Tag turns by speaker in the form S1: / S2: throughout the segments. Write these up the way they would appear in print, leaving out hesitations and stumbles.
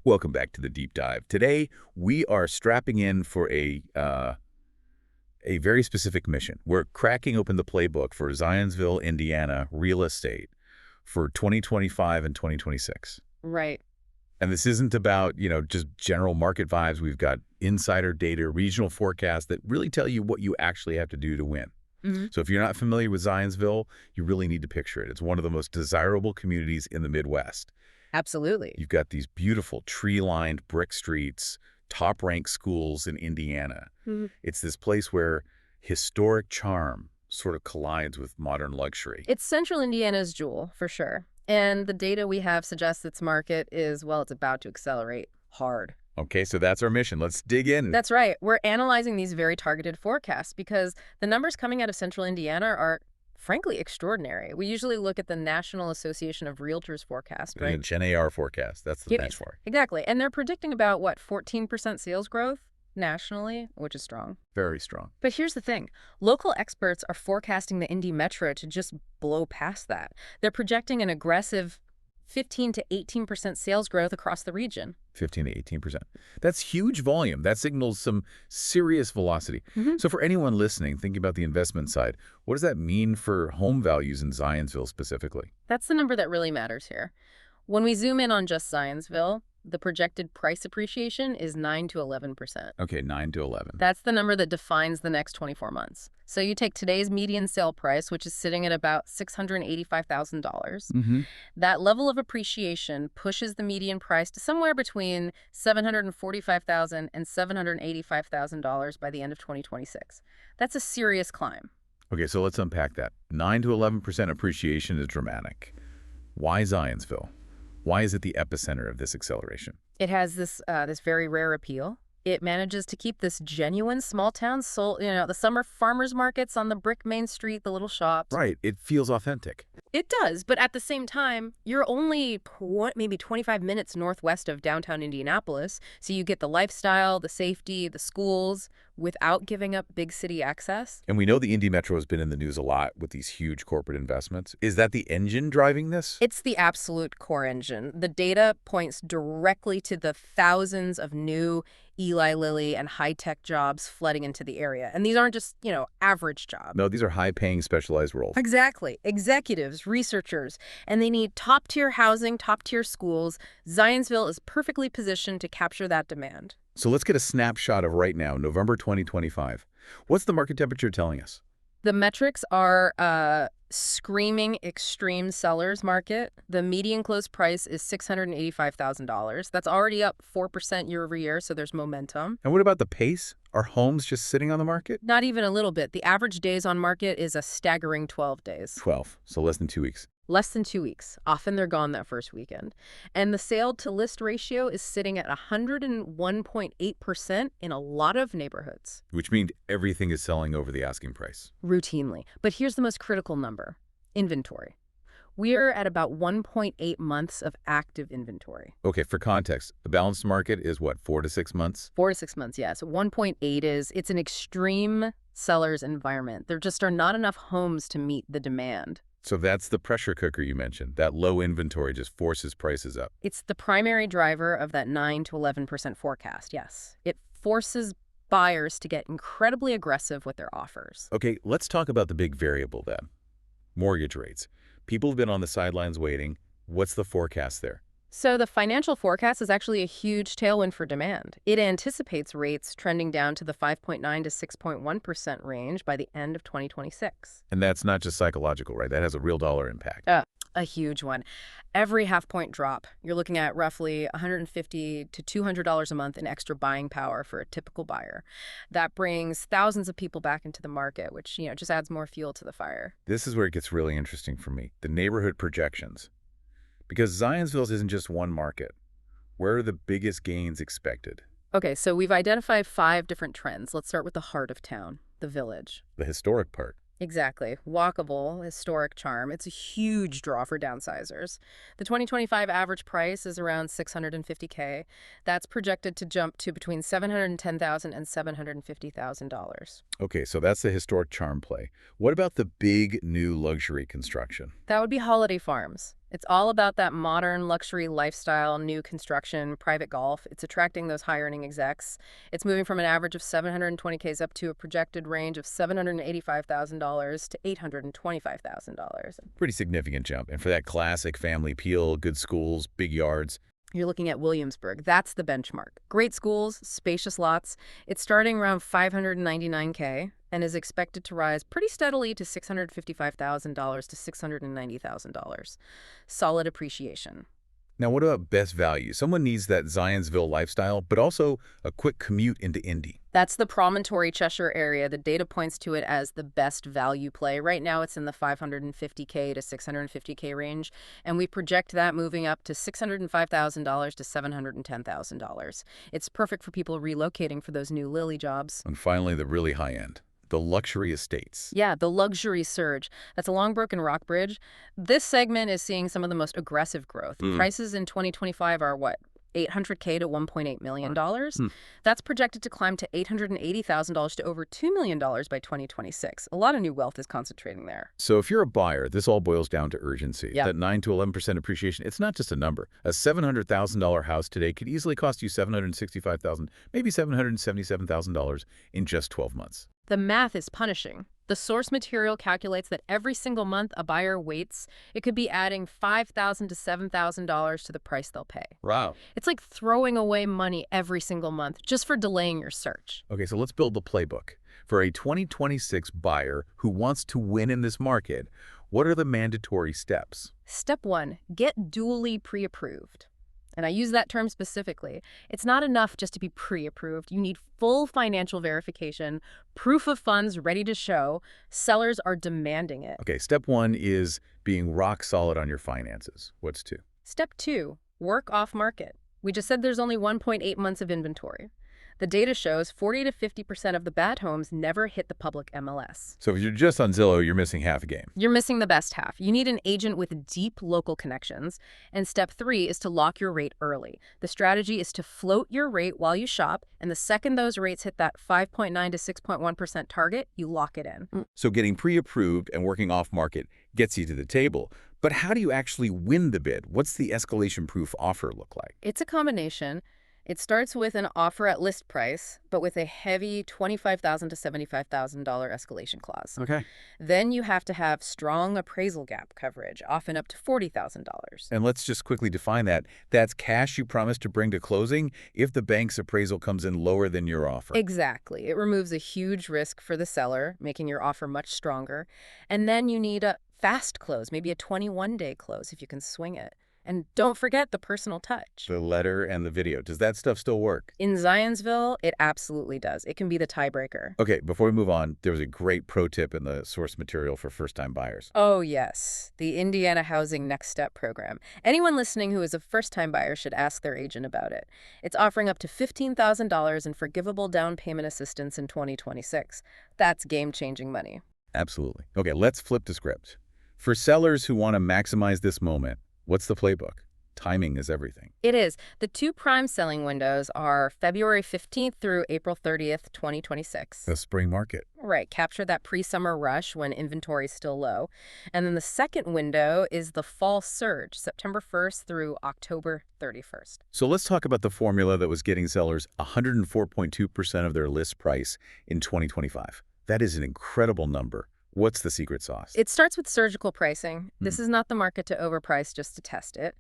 S1: Welcome back to the deep dive. Today, we are strapping in for a very specific mission. We're cracking open the playbook for Zionsville, Indiana real estate for 2025 and 2026.
S2: Right.
S1: And this isn't about, just general market vibes. We've got insider data, regional forecasts that really tell you what you actually have to do to win. So if you're not familiar with Zionsville, you really need to picture it. It's one of the most desirable communities in the Midwest.
S2: Absolutely.
S1: You've got these beautiful tree-lined brick streets, top-ranked schools in Indiana. It's this place where historic charm sort of collides with modern luxury.
S2: It's central Indiana's jewel, for sure. And the data we have suggests its market is, well, it's about to accelerate hard.
S1: Okay, so that's our mission. Let's dig in.
S2: That's right. We're analyzing these very targeted forecasts because the numbers coming out of central Indiana are, frankly, extraordinary. We usually look at the National Association of Realtors forecast, right?
S1: NAR forecast. That's the benchmark.
S2: Exactly. And they're predicting about, 14% sales growth nationally, which is strong.
S1: Very strong.
S2: But here's the thing. Local experts are forecasting the Indy Metro to just blow past that. They're projecting an aggressive 15 to 18% sales growth across the region.
S1: 15 to 18%. That's huge volume. That signals some serious velocity. So for anyone listening, thinking about the investment side, what does that mean for home values in Zionsville specifically?
S2: That's the number that really matters here. When we zoom in on just Zionsville, the projected price appreciation is 9 to 11%.
S1: Okay, 9 to 11.
S2: That's the number that defines the next 24 months. So you take today's median sale price, which is sitting at about $685,000. That level of appreciation pushes the median price to somewhere between $745,000 and $785,000 by the end of 2026. That's a serious climb.
S1: Okay, so let's unpack that. 9 to 11% appreciation is dramatic. Why Zionsville? Why is it the epicenter of this acceleration?
S2: It has this very rare appeal. It manages to keep this genuine small town soul, the summer farmers markets on the brick main street, the little shops.
S1: Right. It feels authentic.
S2: It does, but at the same time, you're only maybe 25 minutes northwest of downtown Indianapolis, so you get the lifestyle, the safety, the schools, without giving up big city access.
S1: And we know the Indy Metro has been in the news a lot with these huge corporate investments. Is that the engine driving this?
S2: It's the absolute core engine. The data points directly to the thousands of new Eli Lilly and high-tech jobs flooding into the area. And these aren't just, average jobs.
S1: No, these are high-paying specialized roles.
S2: Exactly. Executives, researchers, and they need top-tier housing, top-tier schools. Zionsville is perfectly positioned to capture that demand.
S1: So let's get a snapshot of right now, November 2025. What's the market temperature telling us?
S2: The metrics are screaming extreme sellers market. The median close price is $685,000. That's already up 4% year over year, so there's momentum.
S1: And what about the pace? Are homes just sitting on the market?
S2: Not even a little bit. The average days on market is a staggering 12 days.
S1: 12, so less than 2 weeks.
S2: Less than 2 weeks. Often they're gone that first weekend. And the sale-to-list ratio is sitting at 101.8% in a lot of neighborhoods.
S1: Which means everything is selling over the asking price.
S2: Routinely. But here's the most critical number. Inventory. We're at about 1.8 months of active inventory.
S1: Okay, for context, the balanced market is what, 4 to 6 months?
S2: 4 to 6 months, yeah. So 1.8 it's an extreme seller's environment. There just are not enough homes to meet the demand.
S1: So that's the pressure cooker you mentioned. That low inventory just forces prices up.
S2: It's the primary driver of that 9 to 11% forecast, yes. It forces buyers to get incredibly aggressive with their offers.
S1: Okay, let's talk about the big variable then. Mortgage rates. People have been on the sidelines waiting. What's the forecast there?
S2: So the financial forecast is actually a huge tailwind for demand. It anticipates rates trending down to the 5.9 to 6.1% range by the end of 2026.
S1: And that's not just psychological, right? That has a real dollar impact.
S2: A huge one. Every half-point drop, you're looking at roughly $150 to $200 a month in extra buying power for a typical buyer. That brings thousands of people back into the market, which, just adds more fuel to the fire.
S1: This is where it gets really interesting for me, the neighborhood projections. Because Zionsville isn't just one market. Where are the biggest gains expected?
S2: Okay, so we've identified 5 different trends. Let's start with the heart of town, the village.
S1: The historic part.
S2: Exactly. Walkable, historic charm. It's a huge draw for downsizers. The 2025 average price is around $650K. That's projected to jump to between $710,000 and $750,000.
S1: Okay, so that's the historic charm play. What about the big new luxury construction?
S2: That would be Holliday Farms. It's all about that modern luxury lifestyle, new construction, private golf. It's attracting those high-earning execs. It's moving from an average of 720Ks up to a projected range of $785,000 to $825,000.
S1: Pretty significant jump. And for that classic family appeal, good schools, big yards.
S2: You're looking at Williamsburg. That's the benchmark. Great schools, spacious lots. It's starting around 599K and is expected to rise pretty steadily to $655,000 to $690,000. Solid appreciation.
S1: Now, what about best value? Someone needs that Zionsville lifestyle, but also a quick commute into Indy.
S2: That's the Promontory Cheshire area. The data points to it as the best value play. Right now, it's in the 550K to 650K range, and we project that moving up to $605,000 to $710,000. It's perfect for people relocating for those new Lily jobs.
S1: And finally, the really high end. The luxury estates.
S2: Yeah, the luxury surge. That's along Broken Rock Bridge. This segment is seeing some of the most aggressive growth. Prices in 2025 are what? $800K to $1.8 million. That's projected to climb to $880,000 to over $2 million by 2026. A lot of new wealth is concentrating there.
S1: So if you're a buyer, this all boils down to urgency.
S2: Yep.
S1: That 9 to 11% appreciation, it's not just a number. A $700,000 house today could easily cost you $765,000, maybe $777,000 in just 12 months.
S2: The math is punishing. The source material calculates that every single month a buyer waits, it could be adding $5,000 to $7,000 to the price they'll pay.
S1: Wow.
S2: It's like throwing away money every single month just for delaying your search.
S1: Okay, so let's build the playbook. For a 2026 buyer who wants to win in this market, what are the mandatory steps?
S2: Step 1, get duly pre-approved. And I use that term specifically. It's not enough just to be pre-approved. You need full financial verification, proof of funds ready to show. Sellers are demanding it.
S1: Okay, step 1 is being rock solid on your finances. What's 2?
S2: Step 2, work off market. We just said there's only 1.8 months of inventory. The data shows 40 to 50% of the bad homes never hit the public MLS.
S1: So if you're just on Zillow, you're missing half a game.
S2: You're missing the best half. You need an agent with deep local connections. And step 3 is to lock your rate early. The strategy is to float your rate while you shop, and the second those rates hit that 5.9 to 6.1% target, you lock it in.
S1: So getting pre-approved and working off market gets you to the table. But how do you actually win the bid? What's the escalation-proof offer look like?
S2: It's a combination. It starts with an offer at list price, but with a heavy $25,000 to $75,000 escalation clause.
S1: Okay.
S2: Then you have to have strong appraisal-gap coverage, often up to $40,000.
S1: And let's just quickly define that. That's cash you promise to bring to closing if the bank's appraisal comes in lower than your offer.
S2: Exactly. It removes a huge risk for the seller, making your offer much stronger. And then you need a fast close, maybe a 21-day close if you can swing it. And don't forget the personal touch.
S1: The letter and the video. Does that stuff still work?
S2: In Zionsville, it absolutely does. It can be the tiebreaker.
S1: Okay, before we move on, there was a great pro tip in the source material for first-time buyers.
S2: Oh, yes. The Indiana Housing Next Step program. Anyone listening who is a first-time buyer should ask their agent about it. It's offering up to $15,000 in forgivable down payment assistance in 2026. That's game-changing money.
S1: Absolutely. Okay, let's flip the script. For sellers who want to maximize this moment, what's the playbook? Timing is everything.
S2: It is. The two prime selling windows are February 15th through April 30th, 2026.
S1: The spring market.
S2: Right. Capture that pre-summer rush when inventory is still low. And then the second window is the fall surge, September 1st through October 31st.
S1: So let's talk about the formula that was getting sellers 104.2% of their list price in 2025. That is an incredible number. What's the secret sauce?
S2: It starts with surgical pricing. This is not the market to overprice just to test it.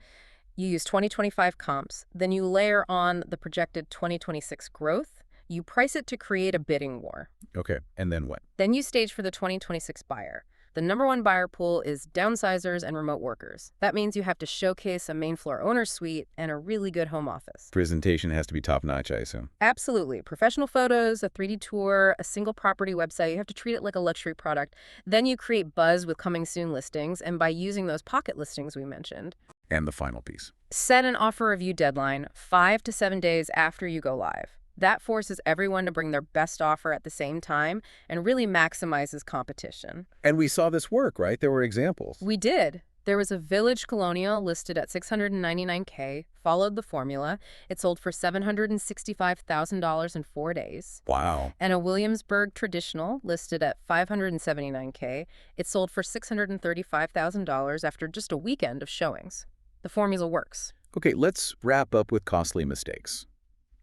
S2: You use 2025 comps, then you layer on the projected 2026 growth. You price it to create a bidding war.
S1: Okay, and then what?
S2: Then you stage for the 2026 buyer. The #1 buyer pool is downsizers and remote workers. That means you have to showcase a main floor owner suite and a really good home office.
S1: Presentation has to be top-notch, I assume.
S2: Absolutely. Professional photos, a 3D tour, a single property website. You have to treat it like a luxury product. Then you create buzz with coming soon listings, and by using those pocket listings we mentioned.
S1: And the final piece.
S2: Set an offer review deadline 5 to 7 days after you go live. That forces everyone to bring their best offer at the same time and really maximizes competition.
S1: And we saw this work, right? There were examples.
S2: We did. There was a Village Colonial listed at $699K, followed the formula. It sold for $765,000 in 4 days.
S1: Wow.
S2: And a Williamsburg Traditional listed at $579K. It sold for $635,000 after just a weekend of showings. The formula works.
S1: Okay, let's wrap up with costly mistakes.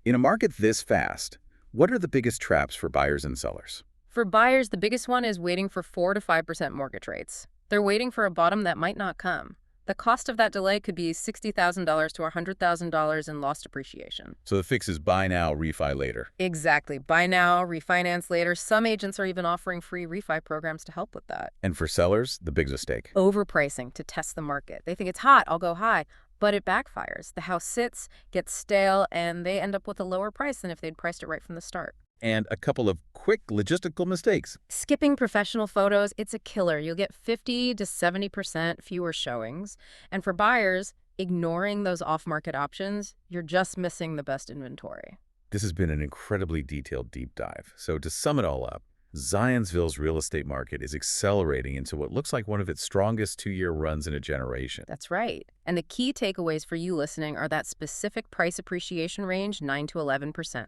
S1: In a market this fast, what are the biggest traps for buyers and sellers?
S2: For buyers, the biggest one is waiting for 4 to 5% mortgage rates. They're waiting for a bottom that might not come. The cost of that delay could be $60,000 to $100,000 in lost appreciation.
S1: So the fix is buy now, refi later.
S2: Exactly. Buy now, refinance later. Some agents are even offering free refi programs to help with that.
S1: And for sellers, the big mistake.
S2: Overpricing to test the market. They think it's hot, I'll go high. But it backfires. The house sits, gets stale, and they end up with a lower price than if they'd priced it right from the start.
S1: And a couple of quick logistical mistakes.
S2: Skipping professional photos, it's a killer. You'll get 50 to 70% fewer showings. And for buyers, ignoring those off-market options, you're just missing the best inventory.
S1: This has been an incredibly detailed deep dive. So to sum it all up, Zionsville's real estate market is accelerating into what looks like one of its strongest 2-year runs in a generation.
S2: That's right. And the key takeaways for you listening are that specific price appreciation range, 9 to 11%.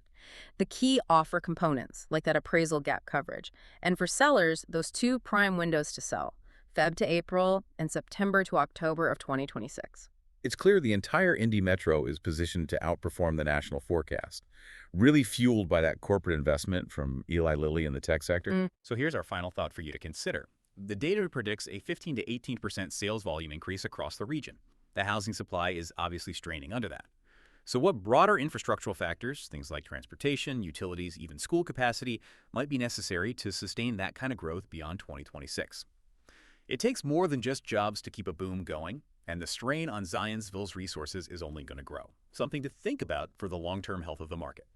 S2: The key offer components, like that appraisal gap coverage. And for sellers, those 2 prime windows to sell, Feb to April and September to October of 2026.
S1: It's clear the entire Indy Metro is positioned to outperform the national forecast, really fueled by that corporate investment from Eli Lilly in the tech sector.
S3: So here's our final thought for you to consider. The data predicts a 15 to 18% sales volume increase across the region. The housing supply is obviously straining under that. So what broader infrastructural factors, things like transportation, utilities, even school capacity, might be necessary to sustain that kind of growth beyond 2026? It takes more than just jobs to keep a boom going, and the strain on Zionsville's resources is only going to grow. Something to think about for the long-term health of the market.